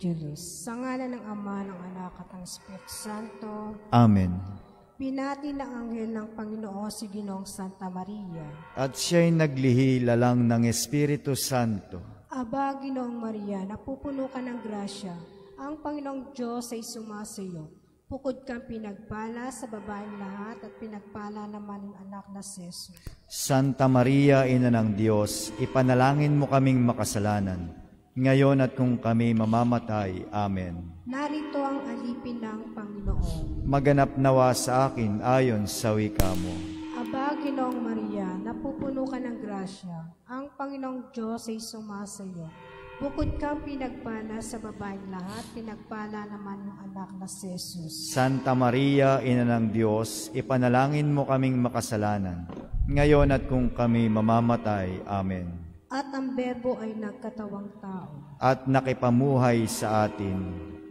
Angelus. Sa ngalan ng Ama, ng Anak at ng Espiritu Santo. Amen. Binati ng anghel ng Panginoon si Ginoong Santa Maria. At siya'y naglihi lalang ng Espiritu Santo. Aba, Ginoong Maria, napupuno ka ng grasya. Ang Panginoong Diyos ay sumasa iyo. Bukod kang pinagpala sa babaeng lahat at pinagpala naman ang anak na si Jesus. Santa Maria, Ina ng Diyos, ipanalangin mo kaming makasalanan, ngayon at kung kami mamamatay. Amen. Narito ang alipin ng Panginoon. Maganap nawa sa akin ayon sa wika mo. Aba, Ginoong Maria, napupuno ka ng grasya. Ang Panginoong Diyos ay sumasa iyo. Bukod kang pinagpala sa babaeng lahat, pinagpala naman yung anak na si Jesus. Santa Maria, Ina ng Diyos, ipanalangin mo kaming makasalanan, ngayon at kung kami mamamatay. Amen. At ang Berbo ay nagkatawang tao. At nakipamuhay sa atin.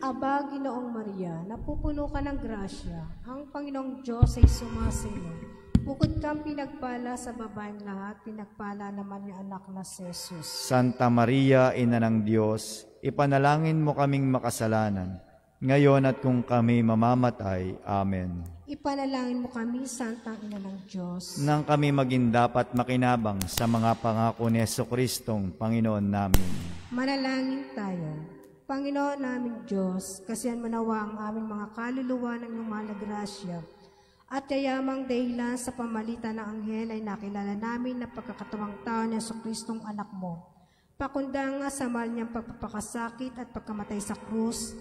Aba, Ginoong Maria, napupuno ka ng grasya. Ang Panginoong Diyos ay sumasa iyo. Bukod kang pinagpala sa babaeng lahat, pinagpala naman yung anak na si Jesus. Santa Maria, Ina ng Diyos, ipanalangin mo kaming makasalanan, ngayon at kung kami mamamatay. Amen. Ipanalangin mo kami, Santa Ina ng Diyos, nang kami maging dapat makinabang sa mga pangako ni Jesucristong Panginoon namin. manalangin tayo. Panginoon namin Diyos, kasihan manawa ang aming mga kaluluwa ng iyong mahal na grasya, at yayamang dahilan sa pamalitan ng anghel ay nakilala namin na pagkakatawang tao ni Jesucristong anak mo. Pakunda nga sa mahal niyang pagpapakasakit at pagkamatay sa krus,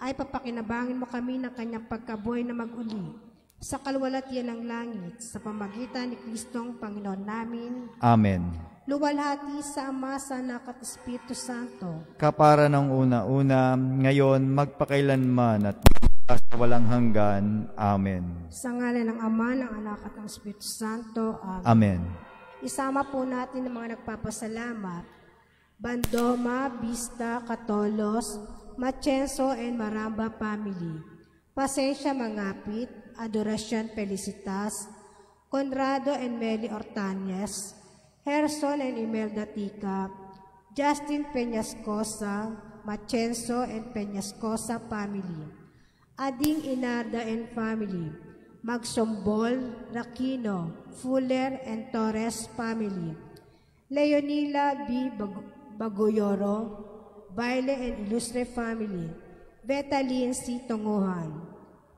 ay papakinabangin mo kami ng kanyang pagkabuhay na mag-uli sa kalwalatian ng langit sa pamagitan ni Kristong Panginoon namin. Amen. Luwalhati sa Ama, sa Anak at Espiritu Santo. Kapara ng una-una, ngayon magpakailanman at sa walang hanggan. Amen. Sa ngalan ng Ama, ng Anak at ng Espiritu Santo. Amen. Amen. Isama po natin ang mga nagpapasalamat. Bandoma, Vista, Catolos, Machenso and Maramba family. Pasensya Mangapit, Adoracion Felicitas, Conrado and Meli Ortañez, Herson and Imelda Tica, Justin Peñascosa, Machenso and Peñascosa family. Ading Inarda and family, Magsombol, Rakino, Fuller and Torres family, Leonila B. Bagoyoro, Baile and Ilustre family, Betalin C. Tonguhan.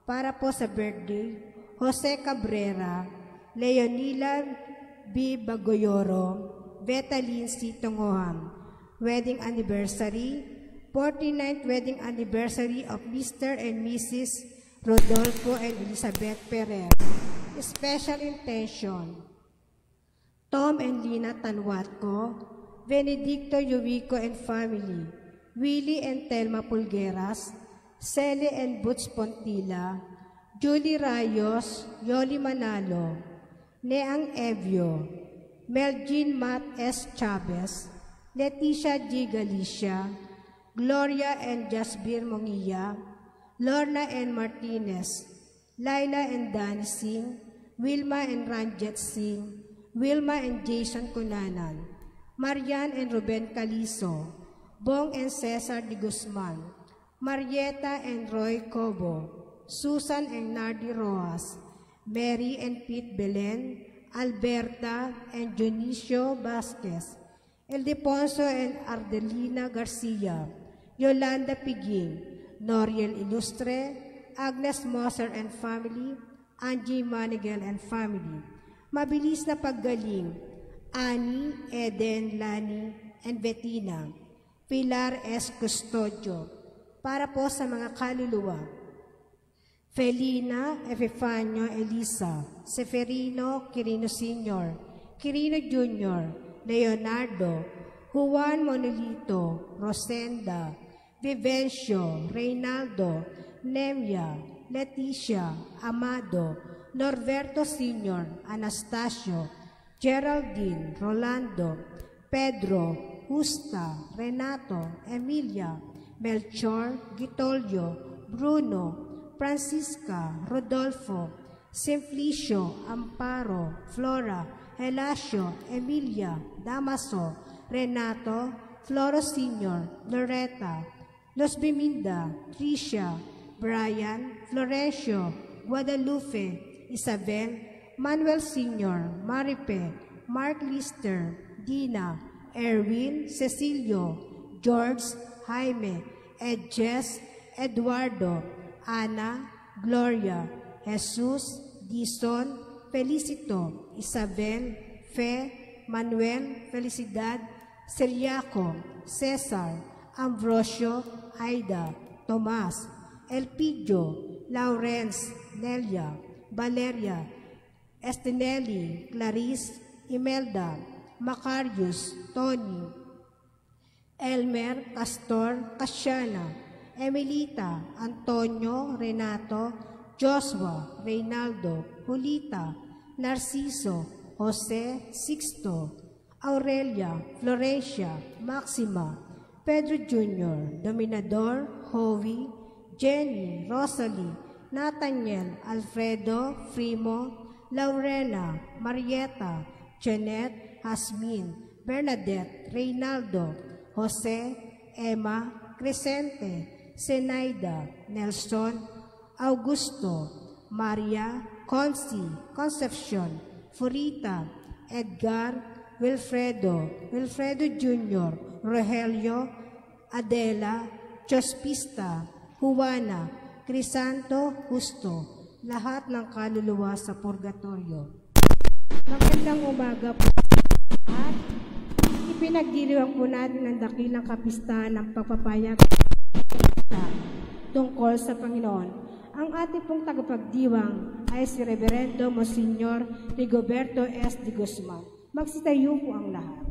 Para po sa birthday, Jose Cabrera, Leonila B. Bagoyoro, Betalin C. Tonguhan. Wedding anniversary, 49th wedding anniversary of Mr. and Mrs. Rodolfo and Elizabeth Ferrer. Special intention, Tom and Lina Tanwatco, Benedicto Yuvico and family, Willie and Telma Pulgueras, Cele and Butch Pontila, Julie Rayos, Yoli Manalo, Neang Evio, Melgin Matt S. Chavez, Leticia G. Galicia, Gloria and Jasbir Mongia, Lorna and Martinez, Laila and Danny Singh, Wilma and Ranjit Singh, Wilma and Jason Cunanan, Marian and Ruben Caliso, Bong and Cesar de Guzman, Marieta and Roy Cobo, Susan and Nardi Roas, Mary and Pete Belen, Alberta and Dionisio Vasquez, Ildefonso and Ardelina Garcia, Yolanda Piging, Noriel Ilustre, Agnes Moser and family, Angie Manigal and family. Mabilis na paggaling, Annie, Eden, Lani, and Bettina, Pilar S. Custodio. Para po sa mga kaluluwa, Felina, Epifanio, Elisa, Seferino, Quirino Sr., Quirino Jr., Leonardo, Juan Monolito, Rosenda, Vivencio, Reynaldo, Nemia, Leticia, Amado, Norberto Sr., Anastasio, Geraldine, Rolando, Pedro, Justa, Renato, Emilia, Melchor, Gitolio, Bruno, Francisca, Rodolfo, Simplicio, Amparo, Flora, Elasio, Emilia, Damaso, Renato, Floro Sr., Loretta, Los Biminda, Tricia, Brian, Florencio, Guadalupe, Isabel, Manuel Sr., Maripe, Mark Lister, Dina, Erwin, Cecilio, George, Jaime, Edges, Eduardo, Ana, Gloria, Jesus, Dison, Felicito, Isabel, Fe, Manuel, Felicidad, Celiaco, Cesar, Ambrosio, Aida, Tomas, Elpidio, Lawrence, Nelia, Valeria, Estinelli, Clarice, Imelda, Macarius, Tony, Elmer, Castor, Casiana, Emilita, Antonio, Renato, Joshua, Reynaldo, Julita, Narciso, Jose, Sixto, Aurelia, Florencia, Maxima, Pedro Jr., Dominador, Howie, Jenny, Rosalie, Nathaniel, Alfredo, Frimo, Laurena, Marieta, Janet, Hasmin, Bernadette, Reynaldo, Jose, Emma, Crescente, Zenaida, Nelson, Augusto, Maria, Conci, Concepcion, Furita, Edgar, Wilfredo, Wilfredo Jr., Rogelio, Adela, Jospista, Juana, Crisanto, Justo, lahat ng kaluluwa sa purgatorio. Magandang umaga po at ipinagdiriwang po natin ang dakilang kapistahan ng pagpapayag tungkol sa Panginoon. Ang ating pong tagapagdiwang ay si Reverendo Monsignor Rigoberto S. de Guzman. Magsitayo po ang lahat.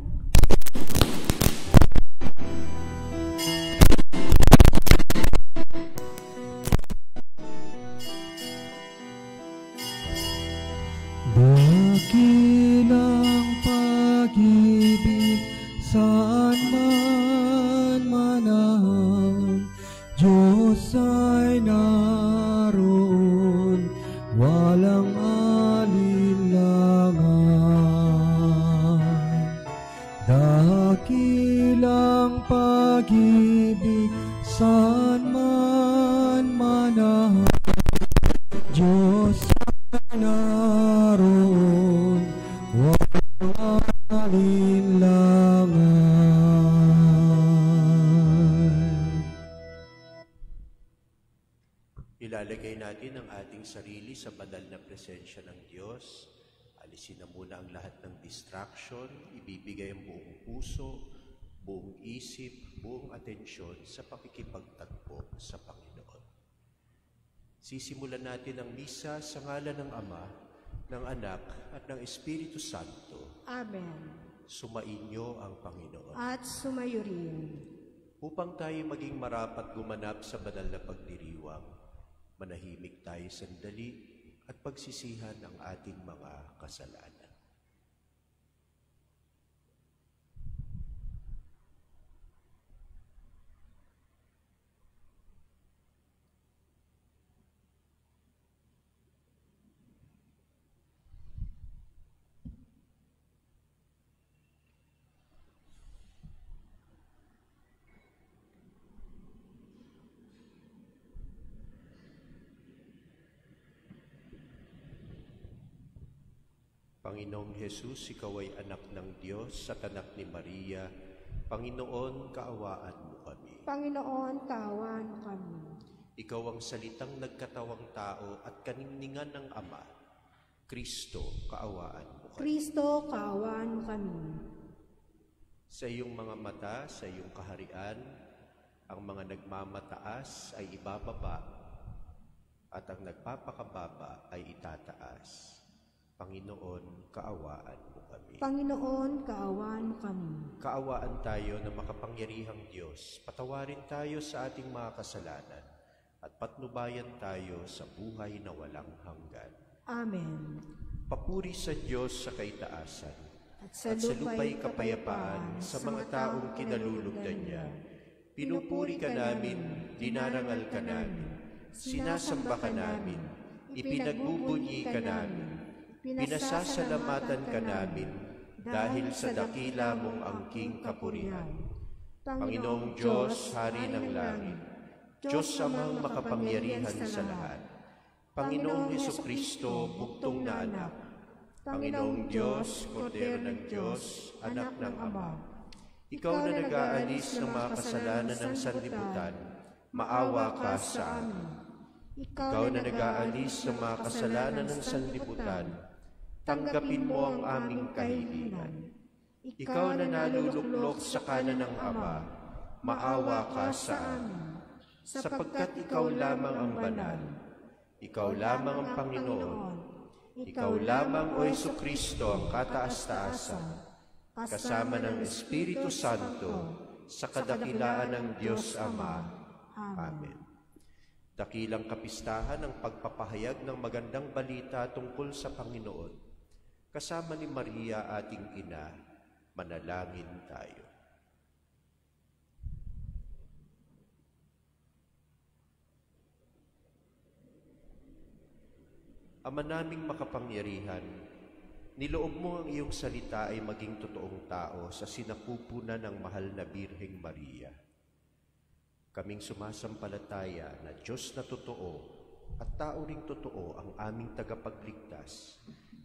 Dakilang pag-ibig saan man manahan, Diyos ay naroon, walang alinlangan. Dakilang pag-ibig saan man manahan, Diyos ay naroon, walang alinlangan. Ilalagay natin ang ating sarili sa banal na presensya ng Diyos. Alisin na muna ang lahat ng distraction, ibibigay ang buong puso, buong isip, buong atensyon sa pakikipagtagpo sa Panginoon. Sisimulan natin ang misa sa ngalan ng Ama, ng Anak, at ng Espiritu Santo. Amen. Sumainyo ang Panginoon. At sumayo rin. Upang tayo maging marapat gumanap sa banal na pagdiriwang, manahimik tayo sandali at pagsisihan ang ating mga kasalanan. Panginoong Jesus, Ikaw ay anak ng Diyos at anak ni Maria. Panginoon, kaawaan mo kami. Panginoon, kaawaan mo kami. Ikaw ang salitang nagkatawang tao at kaningningan ng Ama. Kristo, kaawaan mo kami. Kristo, kaawaan mo kami. Sa iyong mga mata, sa iyong kaharian, ang mga nagmamataas ay ibababa at ang nagpapakababa ay itataas. Panginoon, kaawaan mo kami. Panginoon, kaawaan mo kami. Kaawaan tayo na makapangyarihang Diyos. Patawarin tayo sa ating mga kasalanan at patnubayan tayo sa buhay na walang hanggan. Amen. Papuri sa Diyos sa kaitaasan At sa lupa'y kapayapaan sa mga taong kinalulugdan niya. Pinupuri ka namin, dinarangal ka namin, sinasamba ka namin, ipinagbubunyi ka namin, pinasasalamatan ka namin dahil sa dakila mong angking kapurihan. Panginoong Diyos, Hari ng langit, Diyos amang makapangyarihan sa lahat, Panginoong Hesukristo, bugtong na anak, Panginoong Diyos, Kordero ng Diyos, anak ng Ama, Ikaw na nag-aalis ng mga kasalanan ng sanlibutan, maawa ka sa amin. Ikaw na nag-aalis ng mga kasalanan ng sanlibutan, tanggapin mo ang aming kahilingan. Ikaw na naluluklok sa kanan ng Ama, maawa ka sa amin. Sapagkat ikaw lamang ang banal, ikaw lamang ang Panginoon, ikaw lamang o Hesukristo ang kataas-taasan, kasama ng Espiritu Santo, sa kadakilaan ng Diyos Ama. Amen. Dakilang kapistahan ng pagpapahayag ng magandang balita tungkol sa Panginoon. Kasama ni Maria ating Ina, manalangin tayo. Ama naming makapangyarihan, niloob mo ang iyong salita ay maging totoong tao sa sinapupunan ng mahal na Birheng Maria. Kaming sumasampalataya na Diyos na totoo at tao ring totoo ang aming tagapagligtas,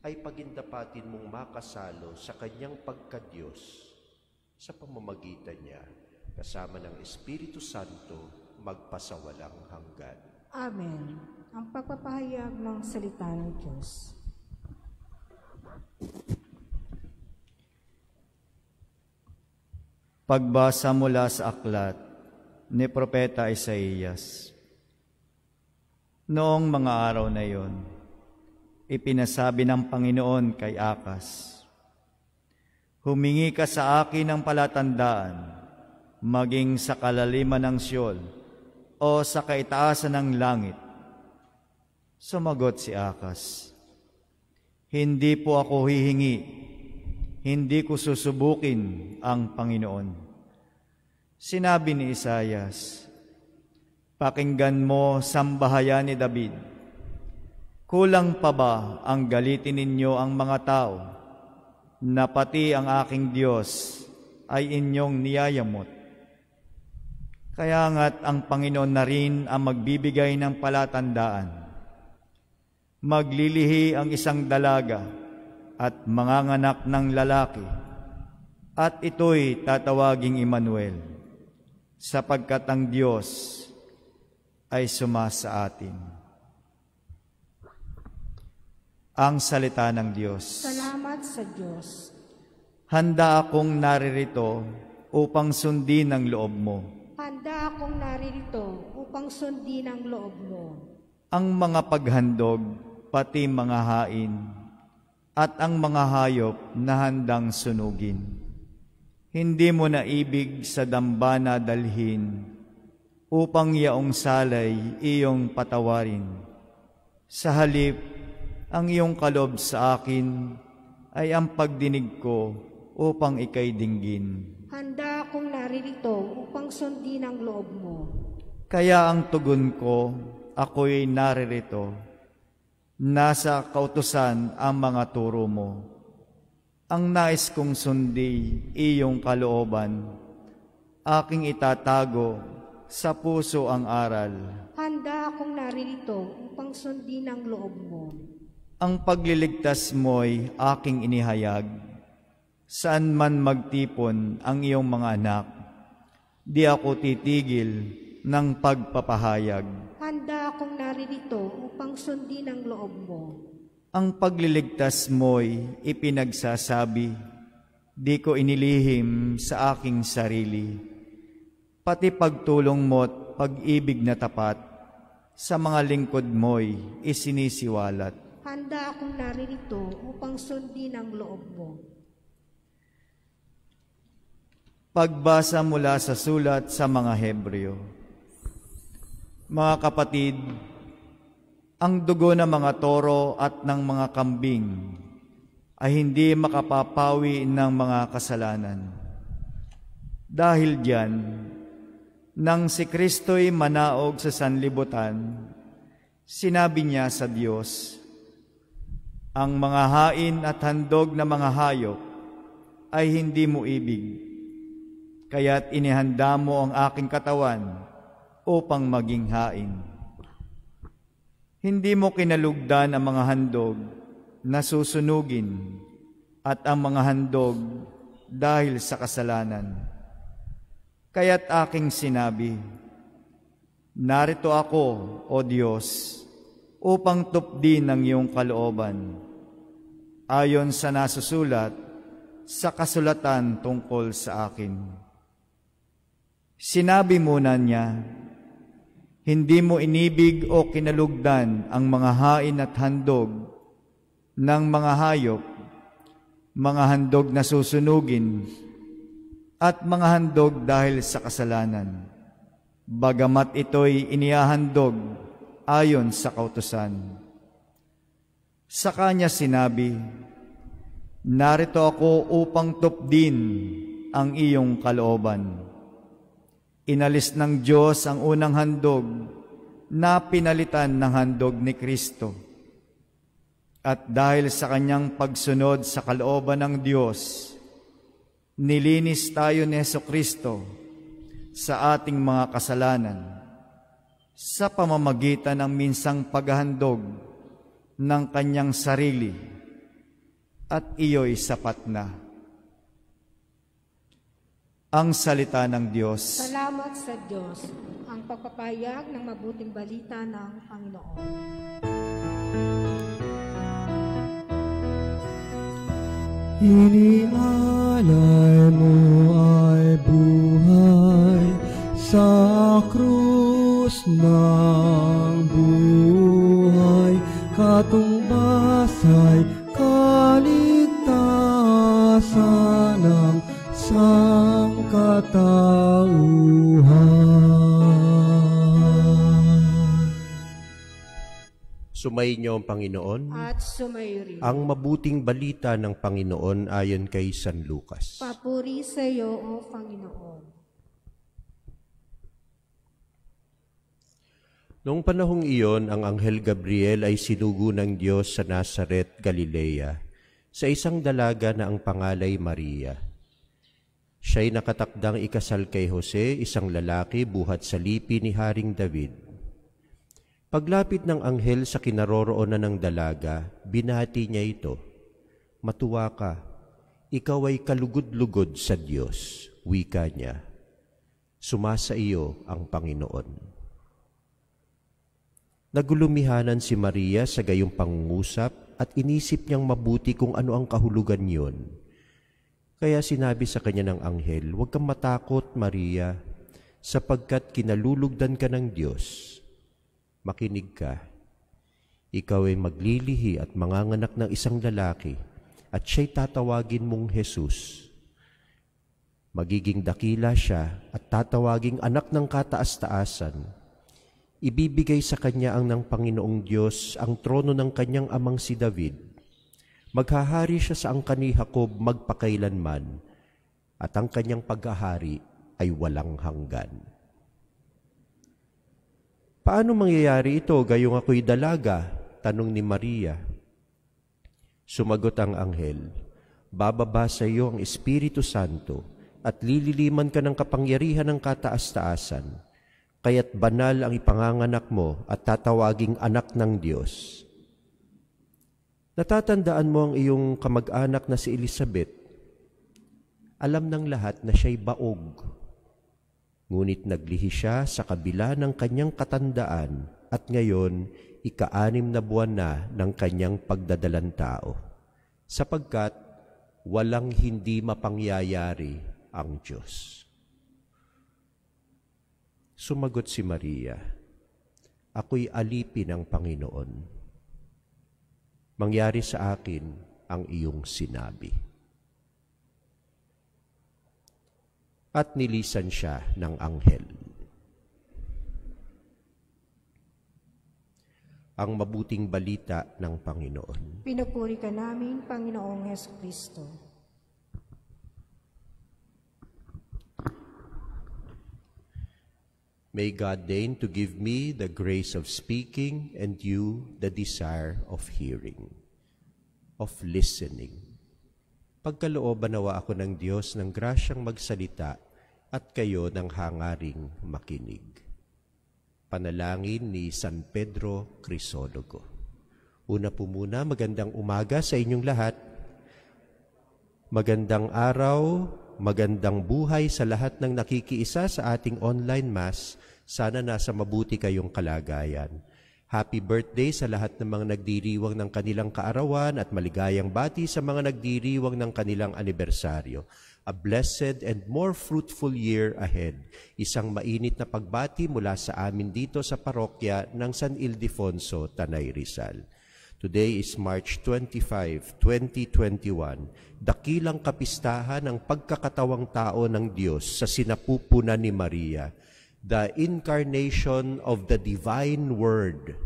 ay pagindapatin mong makasalo sa kanyang pagka-Diyos sa pamamagitan niya, kasama ng Espiritu Santo, magpasawalang hanggan. Amen. Ang pagpapahayag ng salita ng Diyos. Pagbasa mula sa aklat ni Propeta Isaías. Noong mga araw na iyon, ipinasabi ng Panginoon kay Akas, "Humingi ka sa akin ng palatandaan, maging sa kalaliman ng Siyol o sa kaitaasan ng langit." Sumagot si Akas, "Hindi po ako hihingi, hindi ko susubukin ang Panginoon." Sinabi ni Isaias, "Pakinggan mo, sambahayan ni David. Kulang pa ba ang galitin ninyo ang mga tao, na pati ang aking Diyos ay inyong niyayamot? Kaya nga't ang Panginoon na rin ang magbibigay ng palatandaan. Maglilihi ang isang dalaga at manganganak ng lalaki, at ito'y tatawaging Emmanuel, sapagkat ang Diyos ay sumasa atin." Ang salita ng Diyos. Salamat sa Diyos. Handa akong naririto upang sundin ang loob mo. Handa akong naririto upang sundin ang loob mo. Ang mga paghandog, pati mga hain, at ang mga hayop na handang sunugin. Hindi mo na ibig sa dambana dalhin, upang yaong salay iyong patawarin. Sa halip, ang iyong kalob sa akin ay ang pagdinig ko upang ika'y dinggin. Handa akong naririto upang sundin ang loob mo. Kaya ang tugon ko, ako'y naririto. Nasa kautusan ang mga turo mo. Ang nais kong sundi, iyong kalooban. Aking itatago, sa puso ang aral. Handa akong naririto upang sundin ang loob mo. Ang pagliligtas mo'y aking inihayag. Saan man magtipon ang iyong mga anak, di ako titigil ng pagpapahayag. Handa akong naririto upang sundin ang loob mo. Ang pagliligtas mo'y ipinagsasabi, di ko inilihim sa aking sarili. Pati pagtulong mo't pag-ibig na tapat, sa mga lingkod mo'y isinisiwalat. Handa akong naririto upang sundin ang loob mo. Pagbasa mula sa sulat sa mga Hebreo. Mga kapatid, ang dugo ng mga toro at ng mga kambing ay hindi makapapawi ng mga kasalanan. Dahil diyan, nang si Kristo'y manaog sa sanlibutan, sinabi niya sa Diyos, "Ang mga hain at handog na mga hayop ay hindi mo ibig. kaya't inihanda mo ang aking katawan upang maging hain. Hindi mo kinalugdan ang mga handog na susunugin at ang mga handog dahil sa kasalanan. Kaya't aking sinabi, narito ako, O Diyos, upang tupdin ang iyong kalooban, ayon sa nasusulat sa kasulatan tungkol sa akin. Sinabi muna niya, hindi mo inibig o kinalugdan ang mga hain at handog ng mga hayop, mga handog na susunugin, at mga handog dahil sa kasalanan, bagamat ito'y inihahandog ayon sa kautusan. Sa kanya sinabi, narito ako upang tupdin ang iyong kalooban. Inalis ng Diyos ang unang handog na pinalitan ng handog ni Kristo. At dahil sa kanyang pagsunod sa kalooban ng Diyos, nilinis tayo ni Jesucristo sa ating mga kasalanan sa pamamagitan ng minsang paghahandog ng kanyang sarili, at iyo'y sapat na. Ang salita ng Diyos. Salamat sa Diyos, ang pagpapahayag ng mabuting balita ng Panginoon. Inialay mo ay buhay sa krus ng buhay, katumbasay kaligtasan ng sangkatauhan. Sumainyo ang Panginoon At sumayo rin. ang mabuting balita ng Panginoon ayon kay San Lucas. Papuri sa iyo, O Panginoon. Noong panahong iyon, ang Anghel Gabriel ay sinugo ng Diyos sa Nazaret, Galilea, sa isang dalaga na ang pangalay Maria. Siya'y nakatakdang ikasal kay Jose, isang lalaki buhat sa lipi ni Haring David. Paglapit ng anghel sa kinaroroonan ng dalaga, binati niya ito, "Matuwa ka, ikaw ay kalugod-lugod sa Diyos," wika niya. "Sumasa iyo ang Panginoon." Nagulumihanan si Maria sa gayong pangungusap at inisip niyang mabuti kung ano ang kahulugan niyon. Kaya sinabi sa kanya ng anghel, "Huwag kang matakot, Maria, sapagkat kinalulugdan ka ng Diyos. Makinig ka, ikaw ay maglilihi at manganganak ng isang lalaki, at siya'y tatawagin mong Jesus. Magiging dakila siya at tatawaging anak ng kataas-taasan. Ibibigay sa kanya ang ng Panginoong Diyos ang trono ng kanyang amang si David. Maghahari siya sa angkan ni Jacob magpakailanman, at ang kanyang paghahari ay walang hanggan." "Paano mangyayari ito gayong ako'y dalaga?" tanong ni Maria. Sumagot ang anghel, "Bababa sa iyo ang Espiritu Santo at lililiman ka ng kapangyarihan ng kataas-taasan. Kaya't banal ang ipanganganak mo at tatawaging anak ng Diyos. Natatandaan mo ang iyong kamag-anak na si Elizabeth. Alam ng lahat na siya'y baog. Ngunit naglihi siya sa kabila ng kanyang katandaan at ngayon, ika-6 na buwan na ng kanyang pagdadalang tao, sapagkat walang hindi mapangyayari ang Diyos." Sumagot si Maria, "Ako'y alipin ng Panginoon. Mangyari sa akin ang iyong sinabi." At nilisan siya ng anghel. Ang mabuting balita ng Panginoon. Pinupuri ka namin, Panginoong Jesucristo. May God deign to give me the grace of speaking and you the desire of hearing, of listening. Pagkalooban nawa ako ng Diyos ng grasyang magsalita at kayo ng hangaring makinig. Panalangin ni San Pedro Crisologo. Una po muna, magandang umaga sa inyong lahat. Magandang araw, magandang buhay sa lahat ng nakikiisa sa ating online mass. Sana nasa mabuti kayong kalagayan. Happy birthday sa lahat ng mga nagdiriwang ng kanilang kaarawan at maligayang bati sa mga nagdiriwang ng kanilang anibersaryo. A blessed and more fruitful year ahead. Isang mainit na pagbati mula sa amin dito sa parokya ng San Ildefonso, Tanay Rizal. Today is March 25, 2021, dakilang kapistahan ng pagkakatawang tao ng Diyos sa sinapupunan ni Maria, the incarnation of the divine word,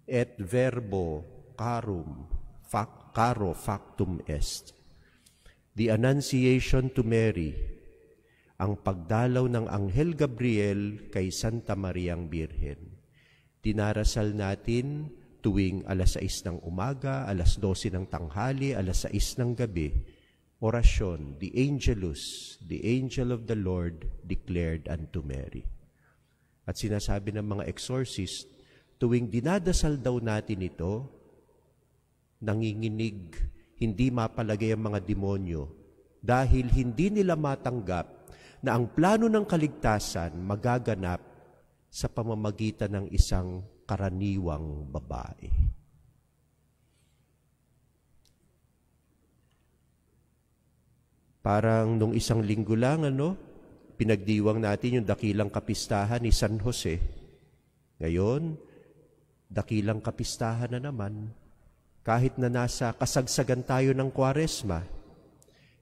et verbo caro factum est. The Annunciation to Mary, ang pagdalaw ng Anghel Gabriel kay Santa Mariang Birhen. Dinarasal natin tuwing alas 6 ng umaga, alas 12 ng tanghali, alas 6 ng gabi. Orasyon, the Angelus, the angel of the Lord declared unto Mary. At sinasabi ng mga exorcist, tuwing dinadasal daw natin ito, nanginginig, hindi mapalagay ang mga demonyo dahil hindi nila matanggap na ang plano ng kaligtasan magaganap sa pamamagitan ng isang karaniwang babae. Parang nung isang linggo lang, pinagdiwang natin yung dakilang kapistahan ni San Jose. Ngayon, dakilang kapistahan na naman. Kahit na nasa kasagsagan tayo ng Kwaresma,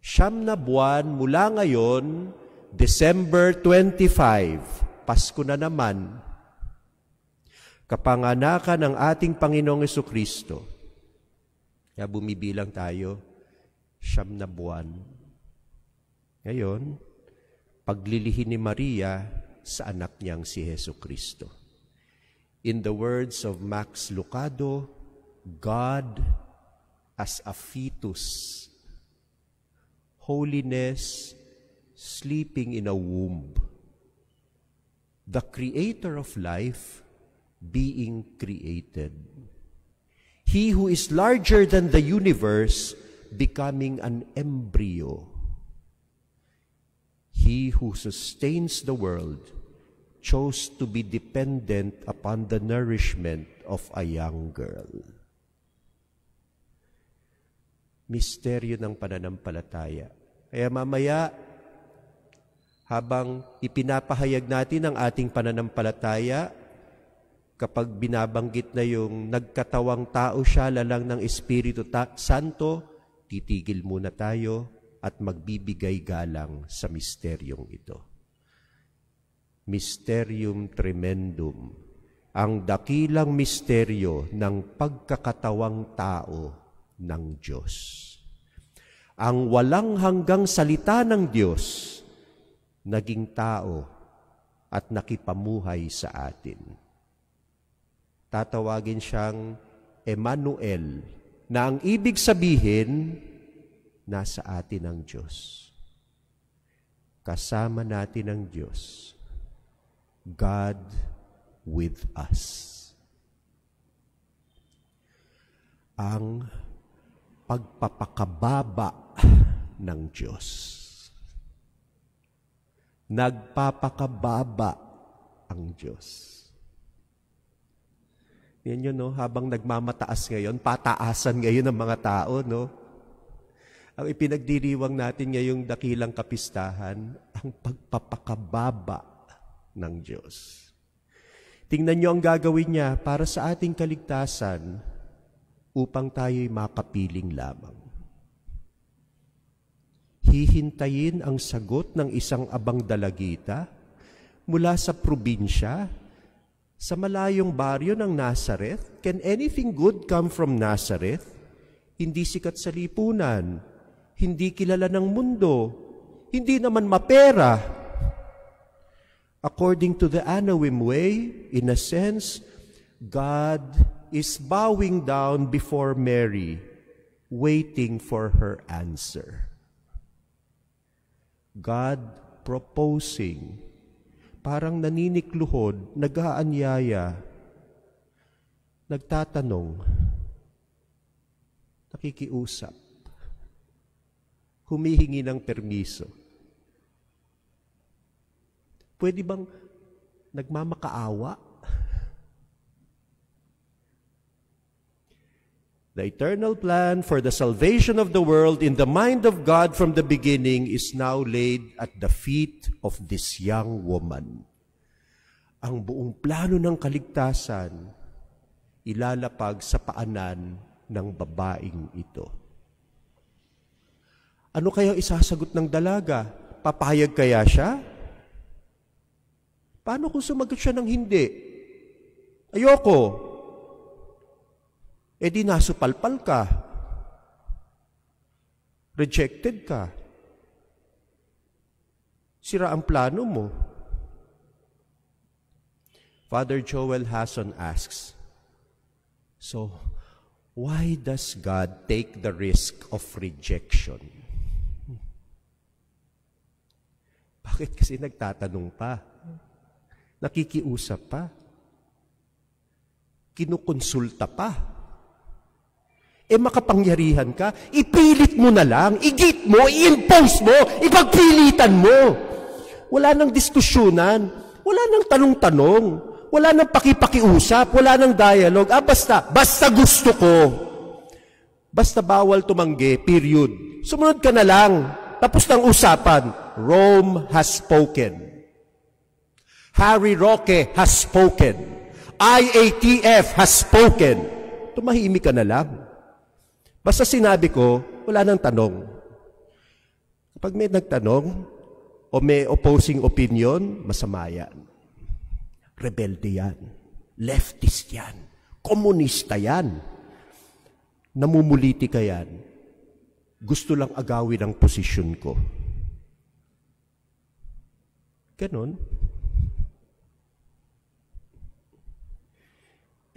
9 na buwan mula ngayon, December 25, Pasko na naman, kapanganakan ng ating Panginoong Jesucristo. Kaya bumibilang tayo, 9 na buwan. Ngayon, paglilihin ni Maria sa anak niyang si Jesucristo. In the words of Max Lucado, God as a fetus, holiness sleeping in a womb, the creator of life being created, he who is larger than the universe becoming an embryo, he who sustains the world chose to be dependent upon the nourishment of a young girl. Misteryo ng pananampalataya. Kaya mamaya, habang ipinapahayag natin ang ating pananampalataya, kapag binabanggit na yung nagkatawang tao siya lalang ng Espiritu Santo, titigil muna tayo at magbibigay galang sa misteryong ito. Mysterium tremendum, ang dakilang misteryo ng pagkakatawang tao ng Diyos. Ang walang hanggang salita ng Diyos naging tao at nakipamuhay sa atin. Tatawagin siyang Emmanuel, na ang ibig sabihin, nasa atin ang Diyos. Kasama natin ang Diyos. God with us. Ang pagpapakababa ng Diyos. Nagpapakababa ang Diyos. Yan yun, habang nagmamataas ngayon, pataasan ngayon ng mga tao, Ang ipinagdiriwang natin ngayong dakilang kapistahan, ang pagpapakababa ng Diyos. Tingnan niyo ang gagawin niya para sa ating kaligtasan upang tayo'y makapiling lamang. Hihintayin ang sagot ng isang abang dalagita mula sa probinsya, sa malayong baryo ng Nazareth. Can anything good come from Nazareth? Hindi sikat sa lipunan, hindi kilala ng mundo, hindi naman mapera. According to the Anawim way, in a sense, God is bowing down before Mary, waiting for her answer. God proposing, parang naninikluhod, nag-aanyaya, nagtatanong, nakikiusap, humihingi ng permiso. Pwede bang nagmamakaawa? The eternal plan for the salvation of the world in the mind of God from the beginning is now laid at the feet of this young woman. Ang buong plano ng kaligtasan ilalapag sa paanan ng babaeng ito. Ano kaya isasagot ng dalaga? Papayag kaya siya? Paano kung sumagot siya ng hindi? Ayoko. Di nasupalpal ka. Rejected ka. Sira ang plano mo. Father Joel Hasson asks, so, why does God take the risk of rejection? Bakit kasi nagtatanong pa? Nakikiusap pa? Kinukonsulta pa? Makapangyarihan ka, ipilit mo na lang, igit mo, i-impose mo, ipagpilitan mo. Wala nang diskusyunan, wala nang tanong-tanong, wala nang pakipakiusap, wala nang dialogue. Basta gusto ko. Basta bawal tumanggi, period. Sumunod ka na lang. Tapos ng usapan, Rome has spoken. Harry Roque has spoken. IATF has spoken. Tumahimik ka na lang. Basta sinabi ko, wala nang tanong. Kapag may nagtanong o may opposing opinion, masama yan. Rebelde yan. Leftist yan. Komunista yan. Namumuliti ka yan. Gusto lang agawin ang posisyon ko. Ganon.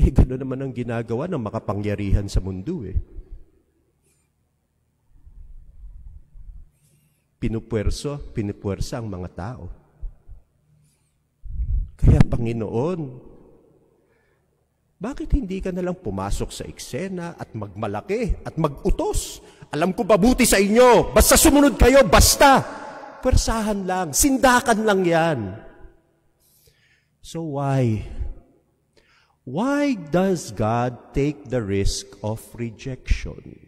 Ganon naman ang ginagawa ng makapangyarihan sa mundo Pinupuwersa ang mga tao. Kaya Panginoon, bakit hindi ka nalang pumasok sa eksena at magmalaki at mag-utos? Alam ko mabuti sa inyo, basta sumunod kayo, basta. Pwersahan lang, sindakan lang yan. So why? Why does God take the risk of rejection?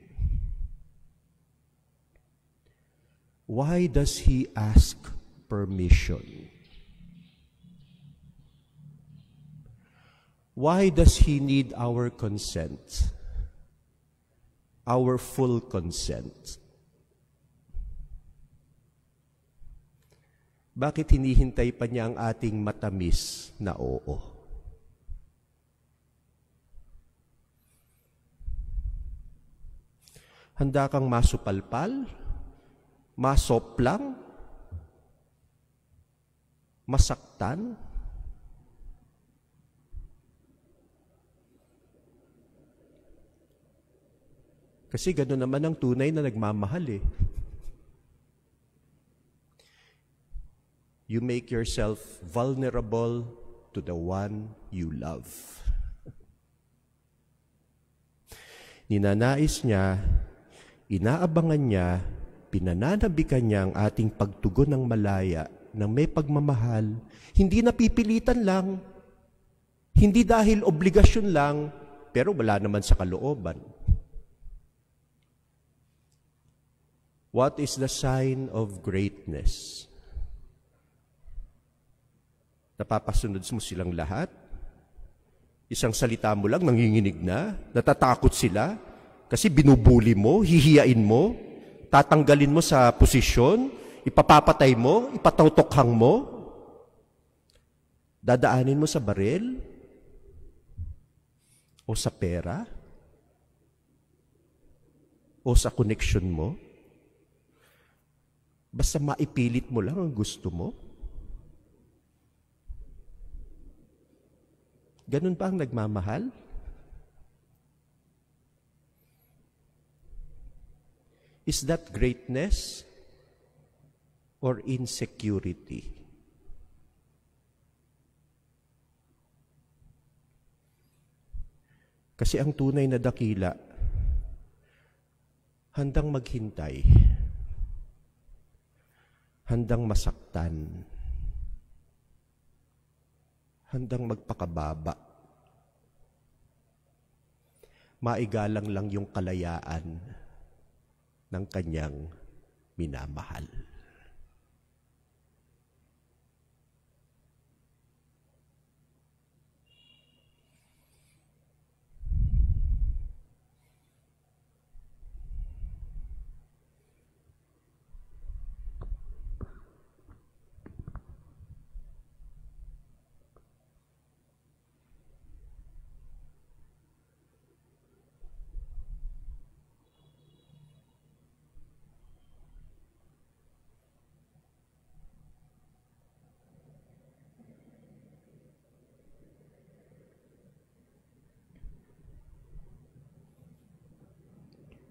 Why does He ask permission? Why does He need our consent? Our full consent? Bakit hinihintay pa niya ang ating matamis na oo? Handa kang masupalpal? Masoplang? Masaktan? Kasi gano'n naman ang tunay na nagmamahal You make yourself vulnerable to the one you love. Ninanais niya, inaabangan niya, pinananabikan niya ang ating pagtugon ng malaya ng may pagmamahal, hindi napipilitan lang, hindi dahil obligasyon lang, pero wala naman sa kalooban. What is the sign of greatness? Napapasunod mo silang lahat? Isang salita mo lang, nanginginig na, natatakot sila, kasi binubuli mo, hihiyain mo, tatanggalin mo sa posisyon, ipapapatay mo, ipatautokhang mo, dadaanin mo sa baril, o sa pera, o sa connection mo, basta maipilit mo lang ang gusto mo. Ganun ba ang nagmamahal? Is that greatness? or insecurity. Kasi ang tunay na dakila, handang maghintay, handang masaktan, handang magpakababa. Maigalang lang yung kalayaan ng kanyang minamahal.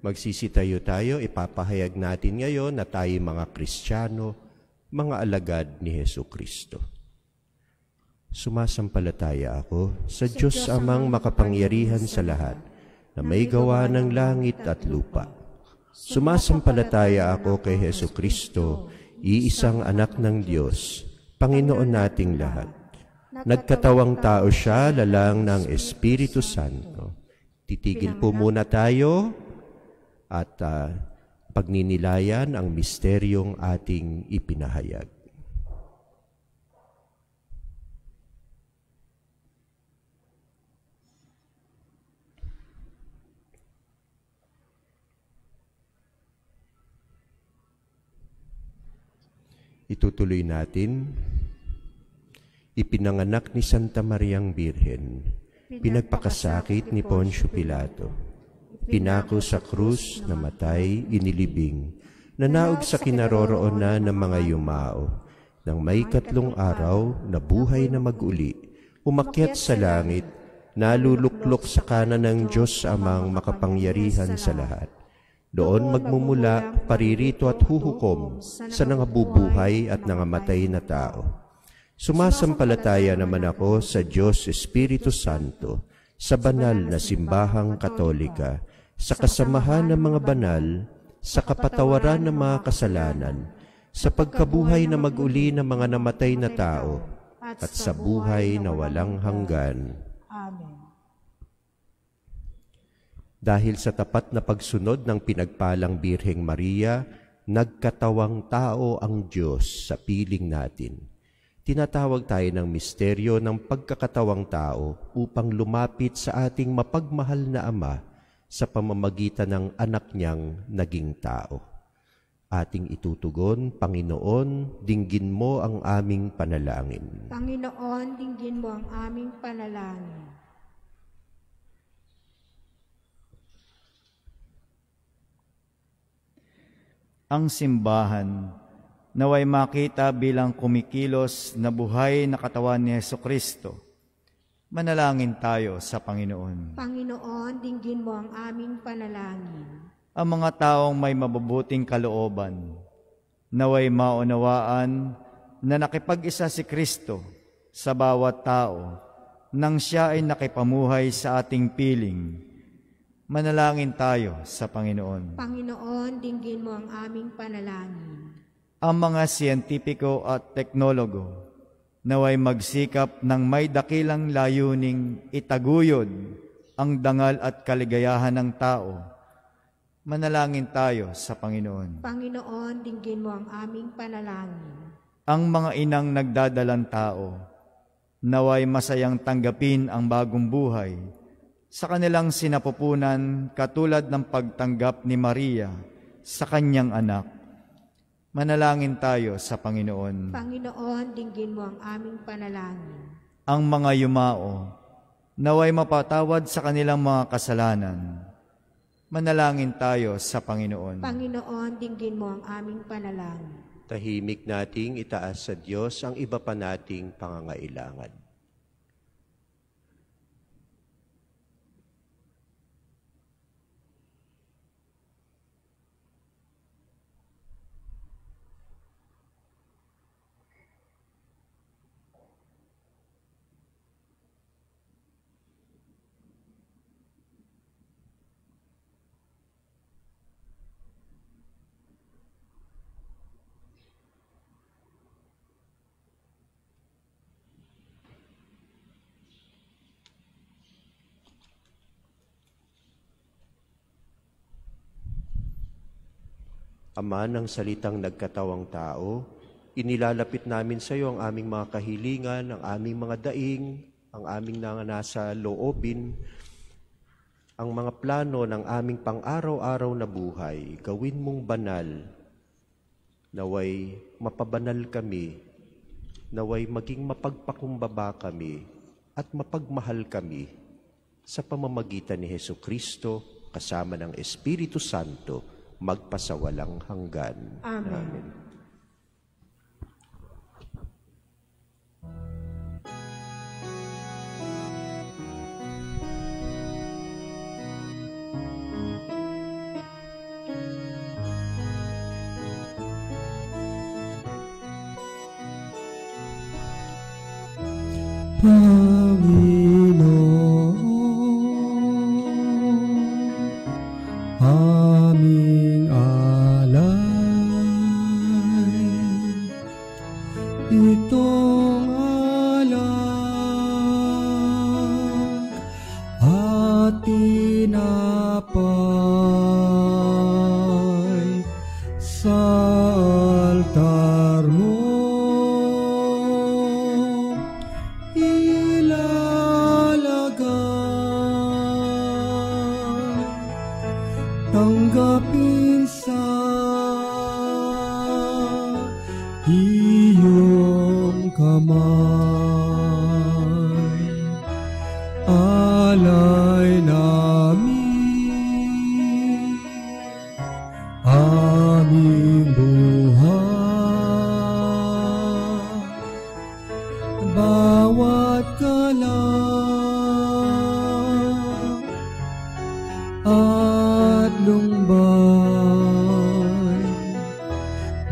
Magsisitayo tayo, ipapahayag natin ngayon na tayo mga Kristiyano, mga alagad ni Hesu Kristo. Sumasampalataya ako sa Diyos amang makapangyarihan sa lahat, na may gawa ng langit at lupa. Sumasampalataya ako kay Hesu Kristo, iisang anak ng Diyos, Panginoon nating lahat. Nagkatawang tao siya, lalang ng Espiritu Santo. Titigil po muna tayo at pagninilayan ang misteryong ating ipinahayag. Itutuloy natin. Ipinanganak ni Santa Mariang Birhen, pinagpakasakit ni Poncio Pilato, pinako sa krus, namatay, inilibing, nanaog sa kinaroroonan ng mga yumao, nang may 3 araw na buhay na mag-uli, umakyat sa langit, naluluklok sa kanan ng Diyos amang makapangyarihan sa lahat. Doon magmumula, paririto at huhukom sa nangabubuhay at nangamatay na tao. Sumasampalataya naman ako sa Diyos Espiritu Santo, sa banal na simbahang Katolika, sa kasamahan ng mga banal, sa kapatawaran ng mga kasalanan, sa pagkabuhay na mag-uli ng mga namatay na tao, at sa buhay na walang hanggan. Amen. Dahil sa tapat na pagsunod ng pinagpalang Birheng Maria, nagkatawang tao ang Diyos sa piling natin. Tinatawag tayo ng misteryo ng pagkakatawang tao upang lumapit sa ating mapagmahal na Ama sa pamamagitan ng anak niyang naging tao. Ating itutugon, Panginoon, dinggin mo ang aming panalangin. Panginoon, dinggin mo ang aming panalangin. Ang simbahan naway makita bilang kumikilos na buhay na katawan ni Jesucristo. Manalangin tayo sa Panginoon. Panginoon, dinggin mo ang aming panalangin. Ang mga taong may mabubuting kalooban, naway maunawaan na nakipag-isa si Kristo sa bawat tao nang siya ay nakipamuhay sa ating piling. Manalangin tayo sa Panginoon. Panginoon, dinggin mo ang aming panalangin. Ang mga siyentipiko at teknologo naway magsikap ng may dakilang layuning itaguyod ang dangal at kaligayahan ng tao. Manalangin tayo sa Panginoon. Panginoon, dinggin mo ang aming panalangin. Ang mga inang nagdadalang tao naway masayang tanggapin ang bagong buhay sa kanilang sinapupunan katulad ng pagtanggap ni Maria sa kanyang anak. Manalangin tayo sa Panginoon. Panginoon, dinggin mo ang aming panalangin. Ang mga yumao, naway mapatawad sa kanilang mga kasalanan. Manalangin tayo sa Panginoon. Panginoon, dinggin mo ang aming panalangin. Tahimik nating itaas sa Diyos ang iba pa nating pangangailangan. Ama ng salitang nagkatawang tao, inilalapit namin sa iyo ang aming mga kahilingan, ang aming mga daing, ang aming nasa loobin, ang mga plano ng aming pang-araw-araw na buhay. Gawin mong banal, naway mapabanal kami, naway maging mapagpakumbaba kami, at mapagmahal kami sa pamamagitan ni Hesukristo kasama ng Espiritu Santo, magpasawalang hanggan. Amen. Panginoon, aming alay, itong alak at tinapay sa altar mo. Tanggapin sa iyong kamay, alay namin, aming buhay, bawat kalang at lumbay,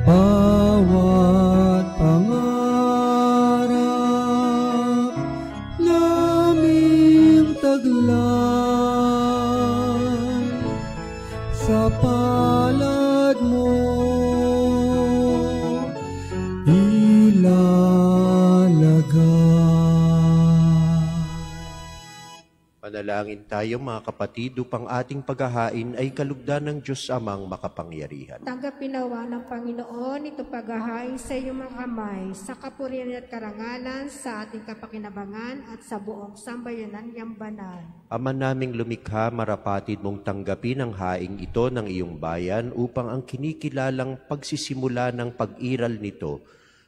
bawat pangarap naming taglay, sa palad mo ilalagay. Manalangin tayo mga kapatid upang ating paghahain ay kalugdan ng Diyos Amang makapangyarihan. Tanggapin nawa ng Panginoon ito paghahain sa iyong mga kamay, sa kapurihan at karangalan, sa ating kapakinabangan at sa buong sambayanan niyang banal. Ama naming lumikha, marapatid mong tanggapin ang haing ito ng iyong bayan upang ang kinikilalang pagsisimula ng pag-iral nito,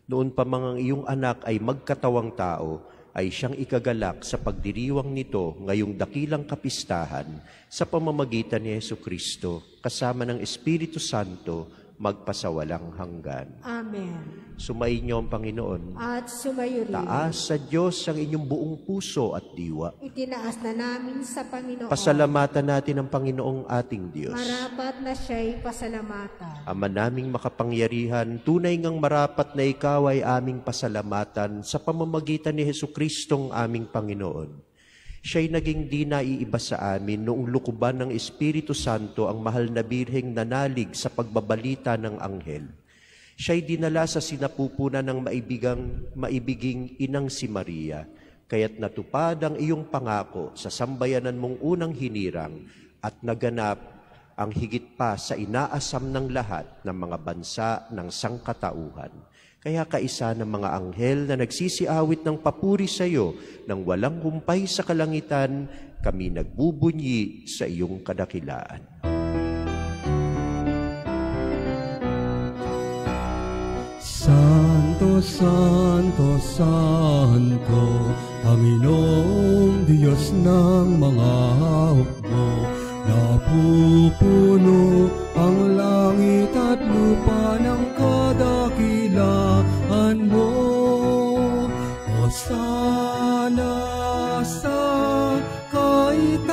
noon pa mang ang iyong anak ay magkatawang tao, ay siyang ikagalak sa pagdiriwang nito ngayong dakilang kapistahan sa pamamagitan ni Hesukristo kasama ng Espiritu Santo magpasawalang hanggan. Amen. Sumainyo ang Panginoon. At sumayo rin. Taas sa Diyos ang inyong buong puso at diwa. Itinaas na namin sa Panginoon. Pasalamatan natin ang Panginoong ating Diyos. Marapat na siya'y pasalamatan. Ama naming makapangyarihan, tunay ngang marapat na ikaw ay aming pasalamatan sa pamamagitan ni Jesucristong aming Panginoon. Siya'y naging di naiiba sa amin noong lukuban ng Espiritu Santo ang mahal na birheng nanalig sa pagbabalita ng anghel. Siya'y dinala sa sinapupunan ng maibiging inang si Maria, kaya't natupad ang iyong pangako sa sambayanan mong unang hinirang at naganap ang higit pa sa inaasam ng lahat ng mga bansa ng sangkatauhan. Kaya kaisa ng mga anghel na nagsisiawit ng papuri sa iyo nang walang humpay sa kalangitan, kami nagbubunyi sa iyong kadakilaan. Santo, Santo, Santo, Panginoong Diyos ng mga hukbo, napupuno ang langit at lupa ng kadakilaan mo. Hosana sa kaitaasan,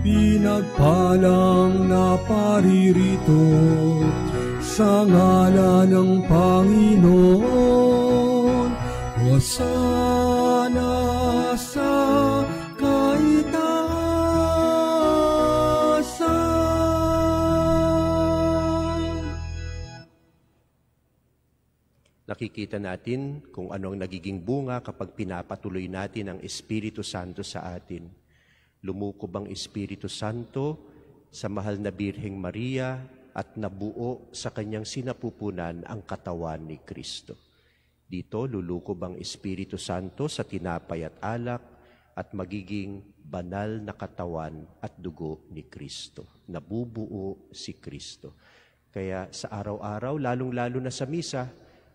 pinagpalang naparirito sa ngalan ng Panginoon. Hosana sa Nakikita natin kung ano ang nagiging bunga kapag pinapatuloy natin ang Espiritu Santo sa atin. Lumukob ang Espiritu Santo, sa mahal na Birheng Maria at nabuo sa kanyang sinapupunan ang katawan ni Kristo. Dito lulukob ang Espiritu Santo sa tinapay at alak at magiging banal na katawan at dugo ni Kristo. Nabubuo si Kristo. Kaya sa araw-araw, lalong-lalo na sa misa,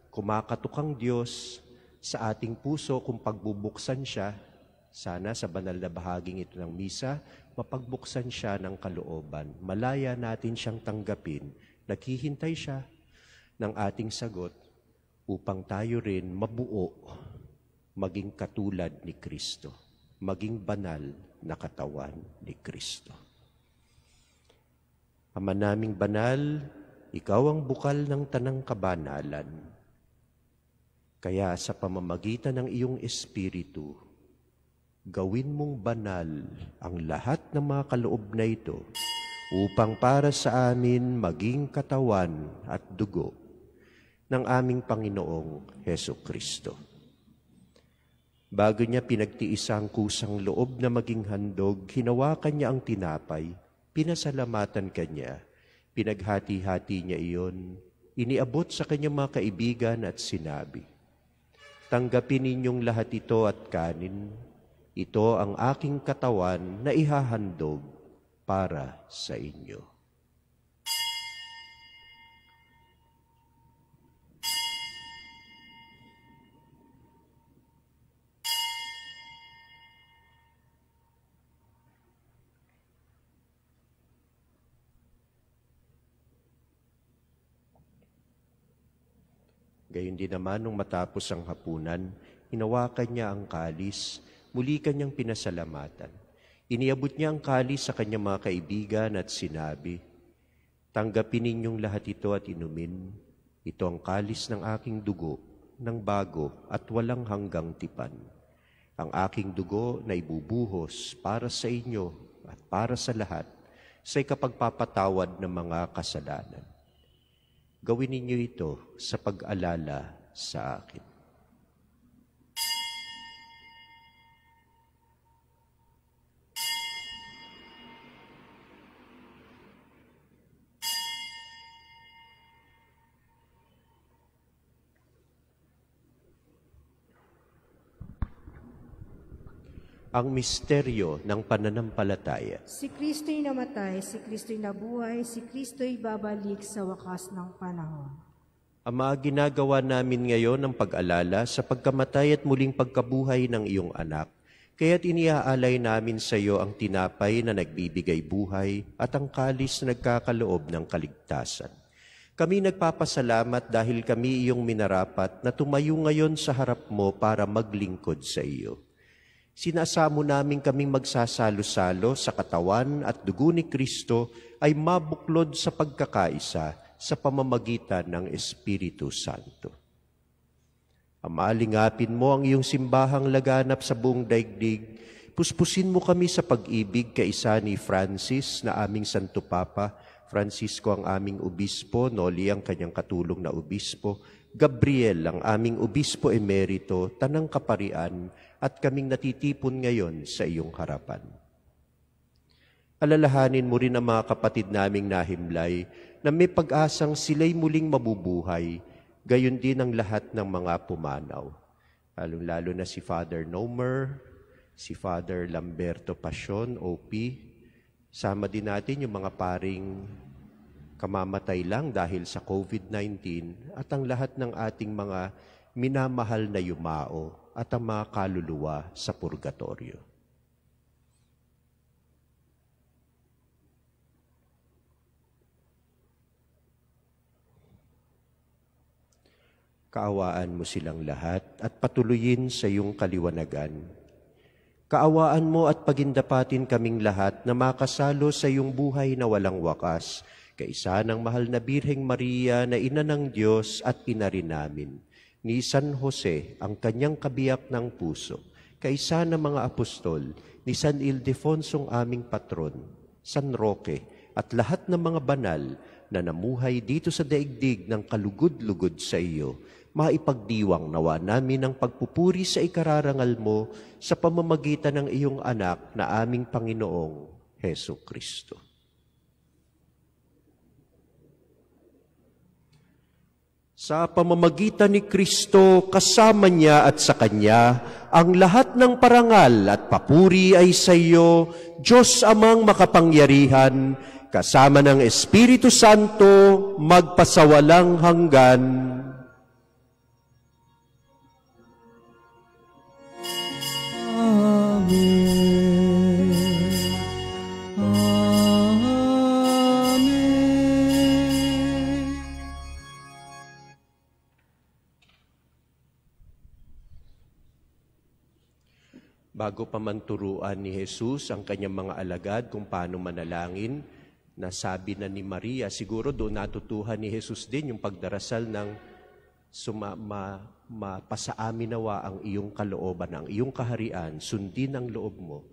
kumakatok ang Diyos sa ating puso kung pagbubuksan siya. Sana sa banal na bahaging ito ng misa, mapagbuksan siya ng kalooban. Malaya natin siyang tanggapin. Naghihintay siya ng ating sagot upang tayo rin mabuo, maging katulad ni Kristo, maging banal na katawan ni Kristo. Ama naming banal, ikaw ang bukal ng tanang kabanalan. Kaya sa pamamagitan ng iyong Espiritu, gawin mong banal ang lahat ng mga kaloob na ito upang para sa amin maging katawan at dugo ng aming Panginoong Hesukristo. Bago niya pinagtiis ang kusang loob na maging handog, hinawakan niya ang tinapay, pinasalamatan kanya, pinaghati-hati niya iyon, iniabot sa kanyang mga kaibigan at sinabi, "Tanggapin ninyong lahat ito at kanin. Ito ang aking katawan na ihahandog para sa inyo." Gayon din naman nung matapos ang hapunan, hinawakan niya ang kalis, muli kanyang pinasalamatan. Iniabot niya ang kalis sa kanyang mga kaibigan at sinabi, "Tanggapin ninyong lahat ito at inumin. Ito ang kalis ng aking dugo, ng bago at walang hanggang tipan. Ang aking dugo na ibubuhos para sa inyo at para sa lahat sa ikapagpapatawad ng mga kasalanan. Gawin ninyo ito sa pag-alala sa akin." Ang misteryo ng pananampalataya. Si Kristo'y namatay, si Kristo'y nabuhay, si Kristo'y babalik sa wakas ng panahon. Ama, ginagawa namin ngayon ang pag-alala sa pagkamatay at muling pagkabuhay ng iyong anak. Kaya't iniaalay namin sa iyo ang tinapay na nagbibigay buhay at ang kalis na nagkakaloob ng kaligtasan. Kami nagpapasalamat dahil kami iyong minarapat na tumayo ngayon sa harap mo para maglingkod sa iyo. Sinasamo namin kaming magsasalo-salo sa katawan at dugo ni Kristo ay mabuklod sa pagkakaisa sa pamamagitan ng Espiritu Santo. Ama, lingapin mo ang iyong simbahang laganap sa buong daigdig. Puspusin mo kami sa pag-ibig kaisa ni Francis na aming Santo Papa, Francisco ang aming obispo, Noli ang kanyang katulong na obispo, Gabriel ang aming obispo emerito, Tanang Kaparian, at kaming natitipon ngayon sa iyong harapan. Alalahanin mo rin ang mga kapatid naming nahimlay na may pag-asang sila'y muling mabubuhay, gayon din ang lahat ng mga pumanaw. Lalo na si Father Nomer, si Father Lamberto Pasion, OP. Sama din natin yung mga paring kamamatay lang dahil sa COVID-19 at ang lahat ng ating mga minamahal na yumao at ang mga kaluluwa sa purgatorio. Kaawaan mo silang lahat at patuloyin sa iyong kaliwanagan. Kaawaan mo at pagindapatin kaming lahat na makasalo sa iyong buhay na walang wakas, kaisa ng mahal na Birheng Maria na ina ng Diyos at ina rin namin, ni San Jose ang kanyang kabiyak ng puso, kaisa ng mga apostol, ni San Ildefonsong aming patron, San Roque, at lahat ng mga banal na namuhay dito sa daigdig ng kalugod-lugod sa iyo, maipagdiwang nawa namin ang pagpupuri sa ikararangal mo sa pamamagitan ng iyong anak na aming Panginoong Hesukristo. Sa pamamagitan ni Kristo, kasama niya at sa Kanya, ang lahat ng parangal at papuri ay sa iyo, Diyos Amang makapangyarihan, kasama ng Espiritu Santo, magpasawalang hanggan. Amen. Amen. Bago pa man turuan ni Jesus ang kanyang mga alagad kung paano manalangin, nasabi na ni Maria, siguro doon natutuhan ni Jesus din yung pagdarasal ng mapasaamin nawa ang iyong kalooban, ang iyong kaharian, sundin ang loob mo.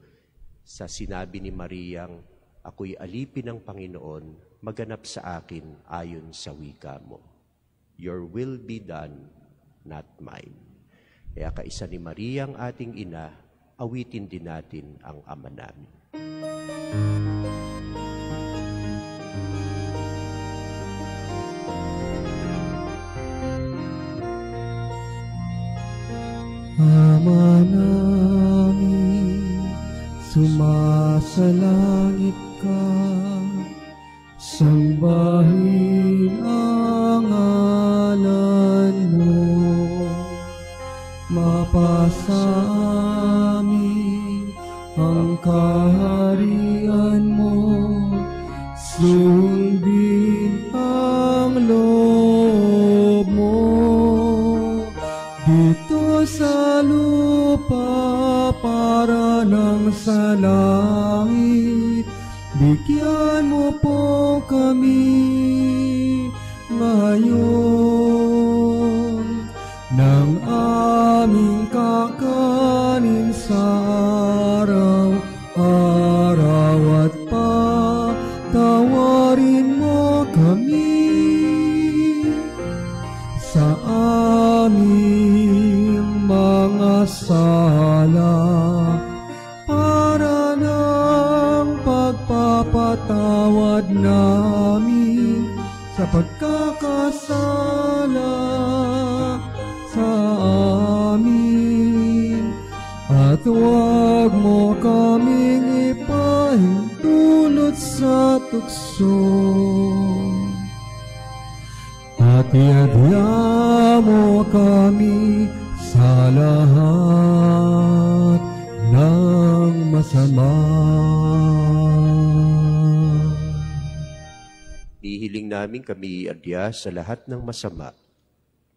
Sa sinabi ni Mariang, ako'y alipin ng Panginoon, maganap sa akin ayon sa wika mo. Your will be done, not mine. Kaya kaisa ni Maria ang ating ina, awitin din natin ang Ama namin. Ama namin, sumasalangit ka, sambahin ang ngalan mo, mapasa amin ang kaharian mo, sundin ang loob mo, dito sa lupa para ng sa langit. Bigyan mo po kami ngayon ng aming kakanin sa araw-araw at patawarin mo kami sa aming mga sala para ng pagpapatawad namin sa pagkakasala sa amin, at huwag mo kaming ipahintulot sa tukso, at iadya mo kami sa lahat ng masama. Ihiling namin kami iadya sa lahat ng masama,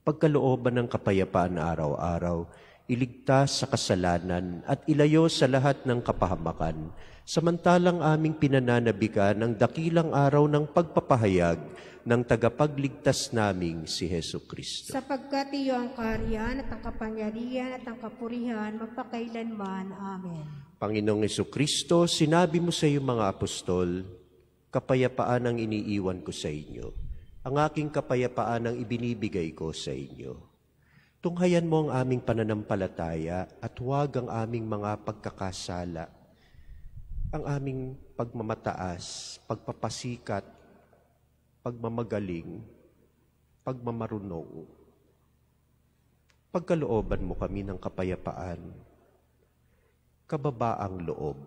pagkalooban ng kapayapaan araw-araw, iligtas sa kasalanan at ilayo sa lahat ng kapahamakan, samantalang aming pinananabikan ang dakilang araw ng pagpapahayag ng tagapagligtas naming si Hesu Kristo. Sapagkat iyo ang kaharian at ang kapangyarihan at ang kapurihan magpakailanman. Amen. Panginoong Hesu Kristo, sinabi mo sa iyong mga apostol, kapayapaan ang iniiwan ko sa inyo. Ang aking kapayapaan ang ibinibigay ko sa inyo. Tunghayan mo ang aming pananampalataya at huwag ang aming mga pagkakasala, ang aming pagmamataas, pagpapasikat, pagmamagaling, pagmamarunong. Pagkalooban mo kami ng kapayapaan, kababaang loob,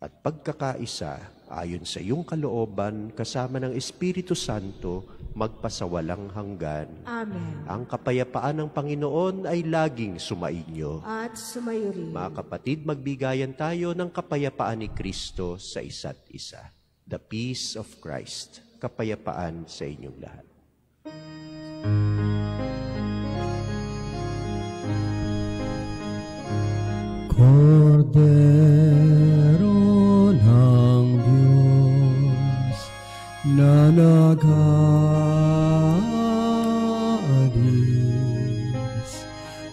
at pagkakaisa ayon sa iyong kalooban kasama ng Espiritu Santo magpasawalang hanggan. Amen. Ang kapayapaan ng Panginoon ay laging sumainyo. At sumayo rin. Mga kapatid, magbigayan tayo ng kapayapaan ni Kristo sa isa't isa. The peace of Christ. Kapayapaan sa inyong lahat. Kordero ng Diyos na nag-aalis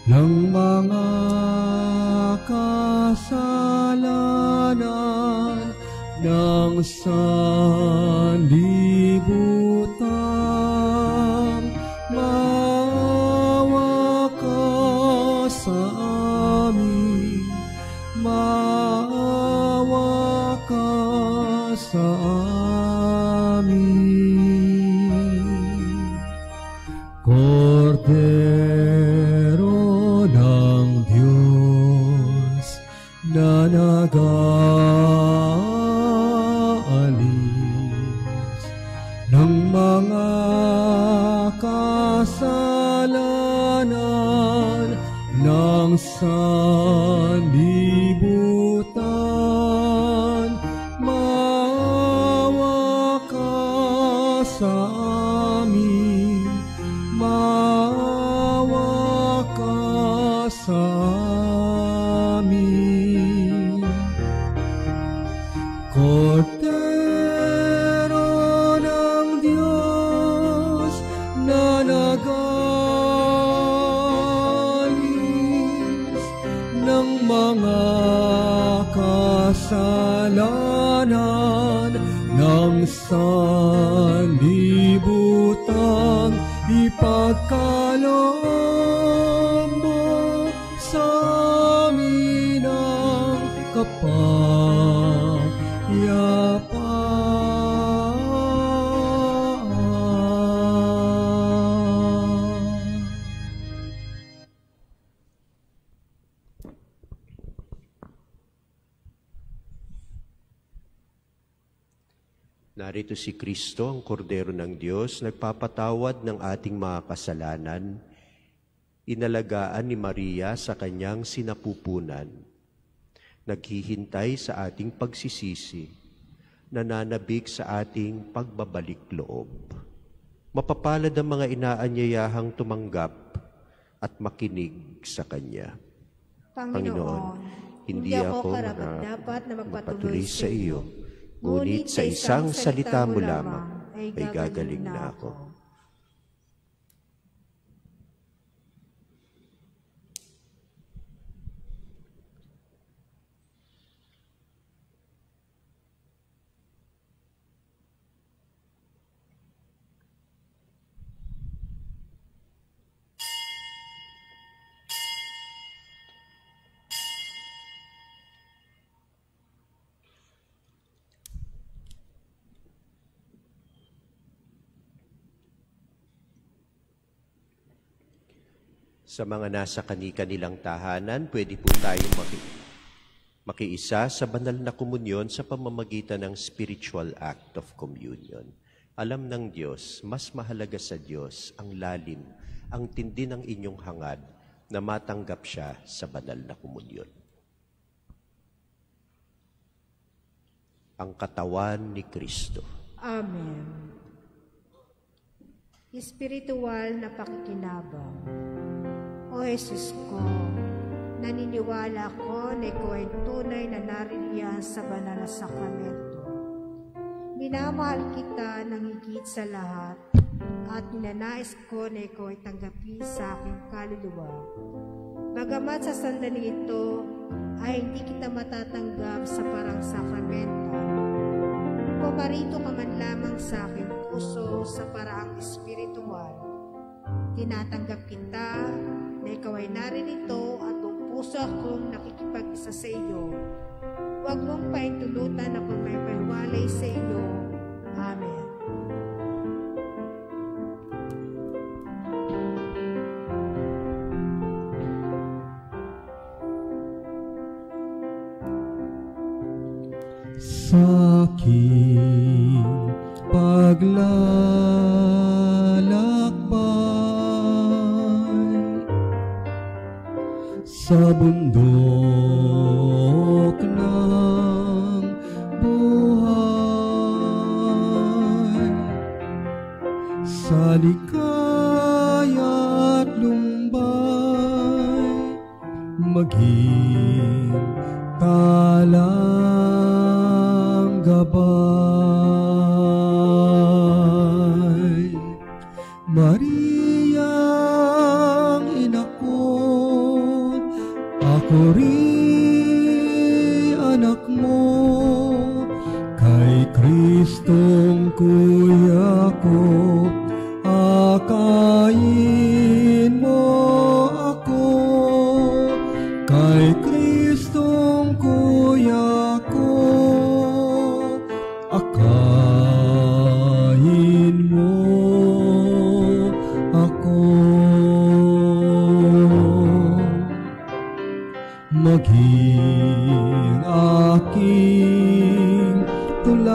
ng mga kasalanan ng sanlibutan, maawa ka sa amin, maawa ka sa amin. Kordero ng Diyos na nag-aalis ng mga kasalanan ng sanlibutan. Maawa ka sa amin, maawa ka sa amin. Kordero ng Diyos na nag-aalis ng mga kasalanan ng sanlibutan, ipagkaloob mo sa amin ang kapayapaan. Narito si Kristo, ang Kordero ng Diyos, nagpapatawad ng ating mga kasalanan, inalagaan ni Maria sa kanyang sinapupunan, naghihintay sa ating pagsisisi, nananabik sa ating pagbabalik loob. Mapapalad ang mga inaanyayahang tumanggap at makinig sa Kanya. Panginoon, hindi ako karapat-dapat na magpatuloy sa iyo, ngunit sa isang salita mo lamang ay gagaling na ako. Sa mga nasa kani-kanilang tahanan, pwede po tayong makiisa sa banal na komunyon sa pamamagitan ng spiritual act of communion. Alam ng Diyos, mas mahalaga sa Diyos ang lalim, ang tindi ng inyong hangad na matanggap siya sa banal na komunyon. Ang katawan ni Kristo. Amen. Espiritual na pakikinabang. O Jesus ko, naniniwala ko na ikaw ay tunay na naririyan sa banal na sakramento. Minamahal kita ng higit sa lahat at ninanais ko na ikaw ay tanggapin sa aking kaluluwa. Bagamat sa sandali ito ay hindi kita matatanggap sa parang sakramento, pumarito ka man lamang sa aking puso sa paraang espiritual. Tinatanggap kita na ikaw ay narinito at buong puso akong nakikipag-isa sa iyo. Huwag mong paintulutan ako may paiwalay sa iyo. Amen. Sa aking paglalakbay sa bundok ng buhay, sa likaya't lumbay, maging talang gabay. Mariang ina ko, ako rin anak mo, kay Kristong kuya ko, akayin mo ako, kay Kristong kuya ko, akayin mo ako. maging aking tulay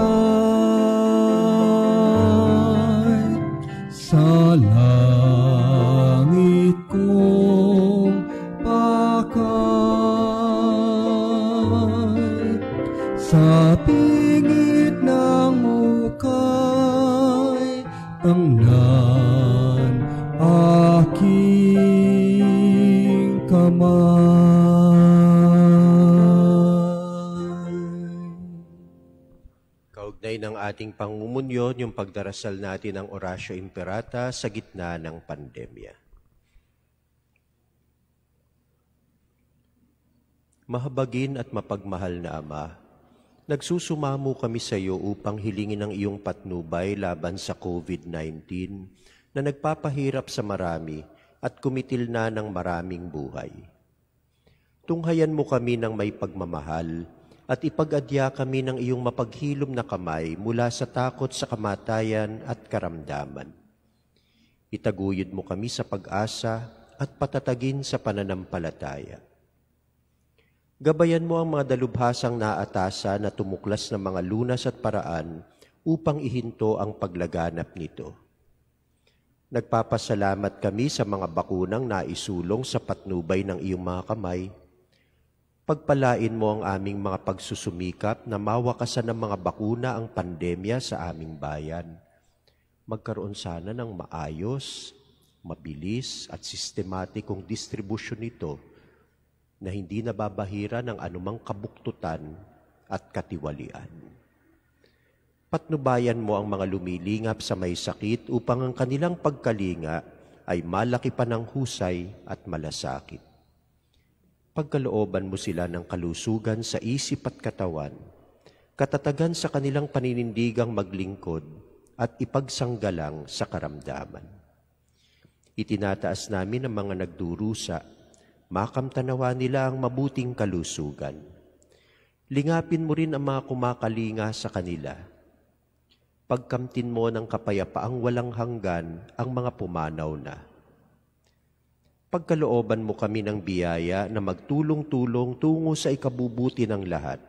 sa langit kong pakay, sa pingit ng hukay, tangnan aking kamay. Kaugnay ng ating pangumunyon, yung pagdarasal natin ng Oratio Imperata sa gitna ng pandemya. Mahabagin at mapagmahal na Ama, nagsusumamo kami sa iyo upang hilingin ang iyong patnubay laban sa COVID-19 na nagpapahirap sa marami at kumitil na ng maraming buhay. Tunghayan mo kami ng may pagmamahal at ipag-adya kami ng iyong mapaghilom na kamay mula sa takot sa kamatayan at karamdaman. Itaguyod mo kami sa pag-asa at patatagin sa pananampalataya. Gabayan mo ang mga dalubhasang naatasa na tumuklas ng mga lunas at paraan upang ihinto ang paglaganap nito. Nagpapasalamat kami sa mga bakunang naisulong sa patnubay ng iyong mga kamay. Pagpalain mo ang aming mga pagsusumikap na mawakasan ng mga bakuna ang pandemya sa aming bayan. Magkaroon sana ng maayos, mabilis at sistematikong distribusyon nito na hindi nababahira ng anumang kabuktutan at katiwalian. Patnubayan mo ang mga lumilingap sa may sakit upang ang kanilang pagkalinga ay malaki pa ng husay at malasakit. Pagkalooban mo sila ng kalusugan sa isip at katawan, katatagan sa kanilang paninindigang maglingkod at ipagsanggalang sa karamdaman. Itinataas namin ang mga nagdurusa, makamtanawa nila ang mabuting kalusugan. Lingapin mo rin ang mga kumakalinga sa kanila. Pagkamtin mo ng kapayapaang walang hanggan ang mga pumanaw na. Pagkalooban mo kami ng biyaya na magtulong-tulong tungo sa ikabubuti ng lahat.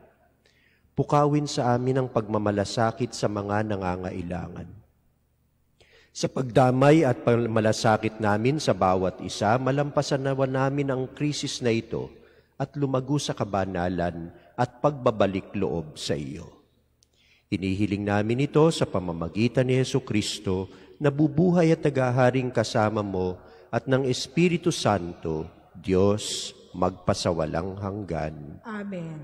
Pukawin sa amin ang pagmamalasakit sa mga nangangailangan. Sa pagdamay at pagmalasakit namin sa bawat isa, malampasan nawa namin ang krisis na ito at lumago sa kabanalan at pagbabalik loob sa iyo. Hinihiling namin ito sa pamamagitan ni Jesucristo na bubuhay at tagaharing kasama mo at ng Espiritu Santo, Diyos, magpasawalang hanggan. Amen.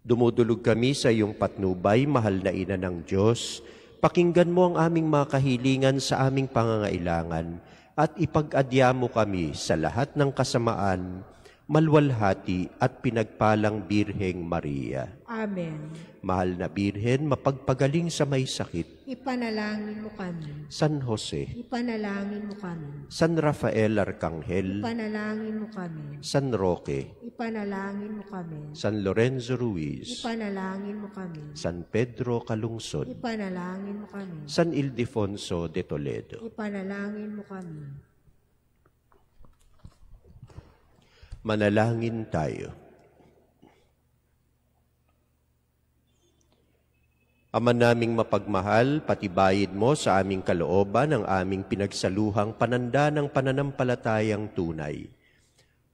Dumudulog kami sa iyong patnubay, mahal na Ina ng Diyos. Pakinggan mo ang aming mga kahilingan sa aming pangangailangan at ipag-adya mo kami sa lahat ng kasamaan, malwalhati at pinagpalang Birheng Maria. Amen. Mahal na Birhen, mapagpagaling sa may sakit. Ipanalangin mo kami. San Jose, Ipanalangin mo kami. San Rafael Arcangel, Ipanalangin mo kami. San Roque, Ipanalangin mo kami. San Lorenzo Ruiz, Ipanalangin mo kami. San Pedro Calungsod, Ipanalangin mo kami. San Ildefonso de Toledo. Ipanalangin mo kami. Manalangin tayo. Ama naming mapagmahal, patibayin mo sa aming kalooban ang aming pinagsaluhang pananda ng pananampalatayang tunay.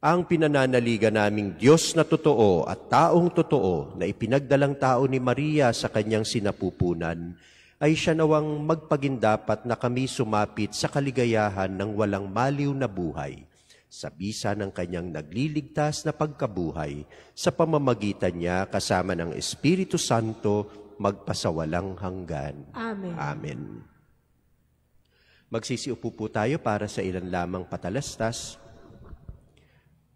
Ang pinananaligan naming Diyos na totoo at taong totoo na ipinagdalang tao ni Maria sa kanyang sinapupunan, ay siya nawang magpagindapat na kami sumapit sa kaligayahan ng walang maliw na buhay, sa bisa ng kanyang nagliligtas na pagkabuhay, sa pamamagitan niya kasama ng Espiritu Santo, magpasawalang hanggan. Amen. Amen. Magsisiupo po tayo para sa ilan lamang patalastas.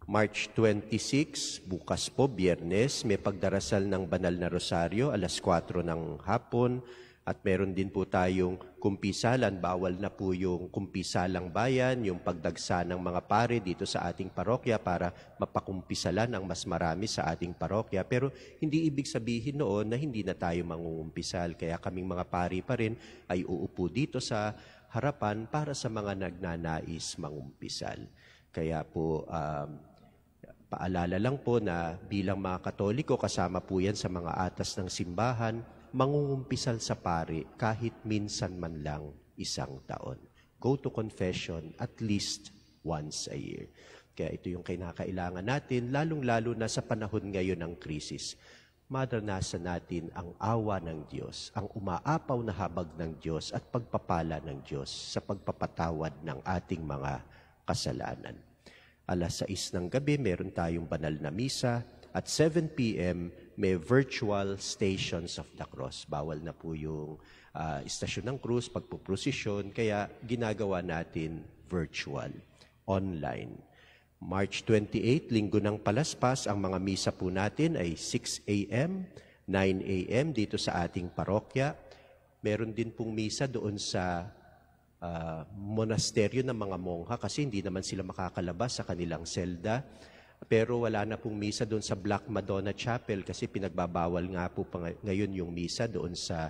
March 26, bukas po, Biyernes, may pagdarasal ng Banal na Rosaryo, alas 4 ng hapon. At meron din po tayong kumpisalan, bawal na po yung kumpisalang bayan, yung pagdagsa ng mga pare dito sa ating parokya para mapakumpisalan ang mas marami sa ating parokya. Pero hindi ibig sabihin noon na hindi na tayo mangungumpisal. Kaya kaming mga pari pa rin ay uupo dito sa harapan para sa mga nagnanais mangumpisal. Kaya po, paalala lang po na bilang mga Katoliko, kasama po yan sa mga atas ng simbahan, mangungumpisal sa pari kahit minsan man lang isang taon. Go to confession at least once a year. Kaya ito yung kinakailangan natin, lalong-lalo na sa panahon ngayon ng krisis. Maranasan natin ang awa ng Diyos, ang umaapaw na habag ng Diyos at pagpapala ng Diyos sa pagpapatawad ng ating mga kasalanan. Alas 6 ng gabi, meron tayong banal na misa. At 7 p.m., may virtual Stations of the Cross. Bawal na po yung istasyon ng krus, pagpuprosesyon, kaya ginagawa natin virtual, online. March 28, Linggo ng Palaspas, ang mga misa po natin ay 6 a.m., 9 a.m. dito sa ating parokya. Meron din pong misa doon sa monasteryo ng mga mongha kasi hindi naman sila makakalabas sa kanilang selda. Pero wala na pong misa doon sa Black Madonna Chapel kasi pinagbabawal nga po ngayon yung misa doon sa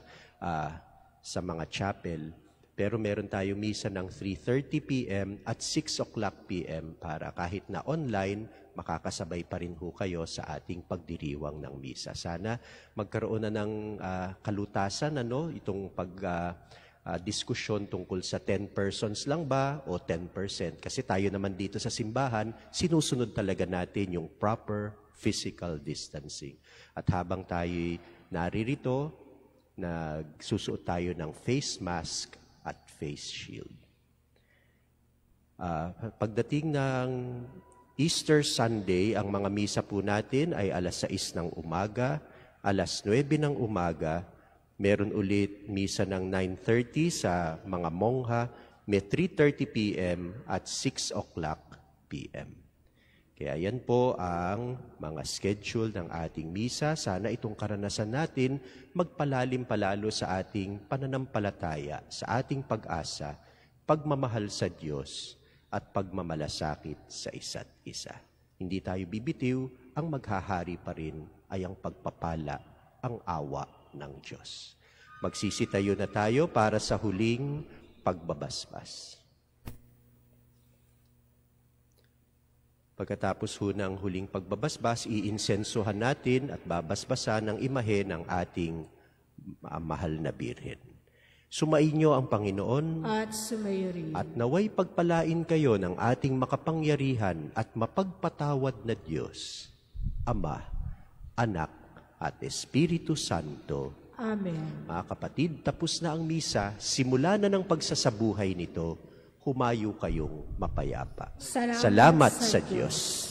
mga chapel. Pero meron tayong misa ng 3:30 p.m. at 6 o'clock p.m. para kahit na online, makakasabay pa rin ho kayo sa ating pagdiriwang ng misa. Sana magkaroon na ng kalutasan, itong diskusyon tungkol sa 10 persons lang ba o 10%. Kasi tayo naman dito sa simbahan, sinusunod talaga natin yung proper physical distancing. At habang tayo naririto, nagsusuot tayo ng face mask at face shield. Pagdating ng Easter Sunday, ang mga misa po natin ay alas 6 ng umaga, alas 9 ng umaga, meron ulit misa ng 9:30 sa mga mongha, may 3:30 p.m. at 6 o'clock p.m. Kaya yan po ang mga schedule ng ating misa. Sana itong karanasan natin magpalalim palalo sa ating pananampalataya, sa ating pag-asa, pagmamahal sa Diyos, at pagmamalasakit sa isa't isa. Hindi tayo bibitiw, ang maghahari pa rin ay ang pagpapala, ang awa ng Diyos. Magsisitayo na tayo para sa huling pagbabasbas. Pagkatapos ho ng huling pagbabasbas, iinsensohan natin at babasbasan ng imahe ng ating mahal na Birhen. Sumainyo ang Panginoon At sumayo rin. at naway pagpalain kayo ng ating makapangyarihan at mapagpatawad na Diyos, Ama, Anak, at Espiritu Santo. Amen. Mga kapatid, tapos na ang misa, simula na ng pagsasabuhay nito, humayo kayong mapayapa. Salamat sa Diyos.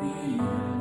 Amen.